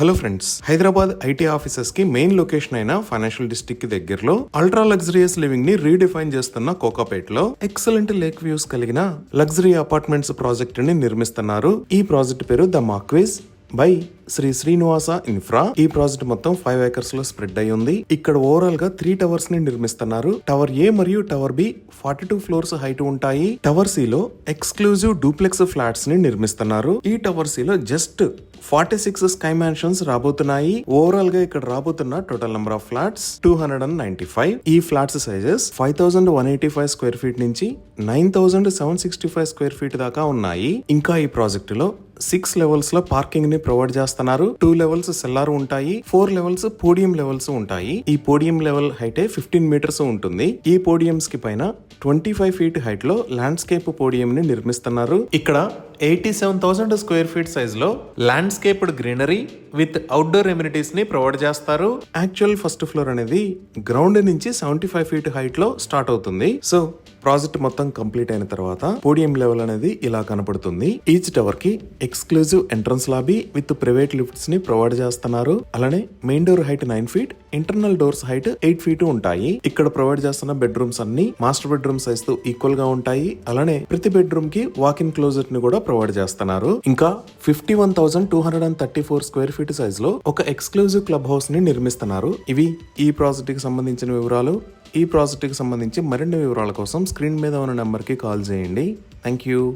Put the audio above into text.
Hello friends, Hyderabad IT offices కి main location అయిన financial district కి దగ్గరలో అల్ట్రా లగ్జరియస్ లివింగ్ ని రీడిఫైన్ చేస్తున్న కోకాపేట్ లో ఎక్సలెంట్ లేక్ వ్యూస్ కలిగిన లగ్జరీ అపార్ట్మెంట్స్ ప్రాజెక్ట్ ని నిర్మిస్తున్నారు. ఈ ప్రాజెక్ట్ పేరు the Marquis by Sri Srinivasa Infra. ఈ ప్రాజెక్ట్ మొత్తం 5 acres లో స్ప్రెడ్ అయి ఉంది. ఇక్కడ ఓవరాల్ గా 3 towers ని నిర్మిస్తున్నారు. టవర్ ఏ మరియు టవర్ బి 42 floors హైట్ ఉంటాయి. టవర్ సి లో ఎక్స్క్లూజివ్ డూప్లెక్స్ ఫ్లాట్స్ ని నిర్మిస్తున్నారు. ఈ టవర్ సి లో జస్ట్ 46 స్కై మ్యాన్షన్స్ రాబోతున్నాయి. ఓవరాల్ గా ఇక్కడ రాబోతున్న టోటల్ నెంబర్ ఆఫ్ ఫ్లాట్స్ 295. ఈ ఫ్లాట్స్ సైజెస్ 5185 స్క్వేర్ ఫీట్ నుంచి 9765 స్క్వేర్ ఫీట్ దాకా ఉన్నాయి. ఇంకా ఈ ప్రాజెక్ట్ లో 6 levels లో పార్కింగ్ ని ప్రొవైడ్ చేస్తున్నారు. 2 levels సెల్లార్ ఉంటాయి. 4 levels పోడియం లెవెల్స్ ఉంటాయి. ఈ పోడియం లెవెల్ హైట్ 15 meters ఉంటుంది. ఈ పోడియంస్ కి పైన 25 feet హైట్ లో ల్యాండ్స్కేప్ పోడియం ని నిర్మిస్తున్నారు. ఇక్కడ 87,000 స్క్వేర్ ఫీట్ సైజ్ లో landscaped greenery with outdoor amenities ని ప్రొవైడ్ చేస్తారు. యాక్చువల్ ఫస్ట్ ఫ్లోర్ అనేది గ్రౌండ్ నుంచి 75 feet హైట్ లో స్టార్ట్ అవుతుంది. సో ప్రాజెక్ట్ మొత్తం కంప్లీట్ అయిన తర్వాత పోడియం లెవెల్ అనేది ఇలా కనపడుతుంది. ఈచ్ టవర్ కి exclusive entrance lobby with private lifts ని ప్రొవైడ్ చేస్తున్నారు. అలానే main door height 9 feet, internal doors height 8 feet ఉంటాయి. ఇక్కడ ప్రొవైడ్ చేస్తున్న బెడ్రూమ్స్ అన్ని మాస్టర్ బెడ్రూమ్ సైజ్ తో ఈక్వల్ గా ఉంటాయి. అలానే ప్రతి బెడ్రూమ్ కి వాక్ ఇన్ క్లోజెట్ ని కూడా ప్రొవైడ్ చేస్తున్నారు. ఇంకా 51,234 స్క్వేర్ ఫీట్ సైజ్ లో ఒక ఎక్స్క్లూజివ్ క్లబ్ హౌస్ ని నిర్మిస్తున్నారు. ఇవి ఈ ప్రాజెక్ట్ కి సంబంధించిన వివరాలు. ఈ ప్రాజెక్ట్ కి సంబంధించి మరిన్ని వివరాల కోసం స్క్రీన్ మీద ఉన్న నెంబర్ కి కాల్ చేయండి. Thank you.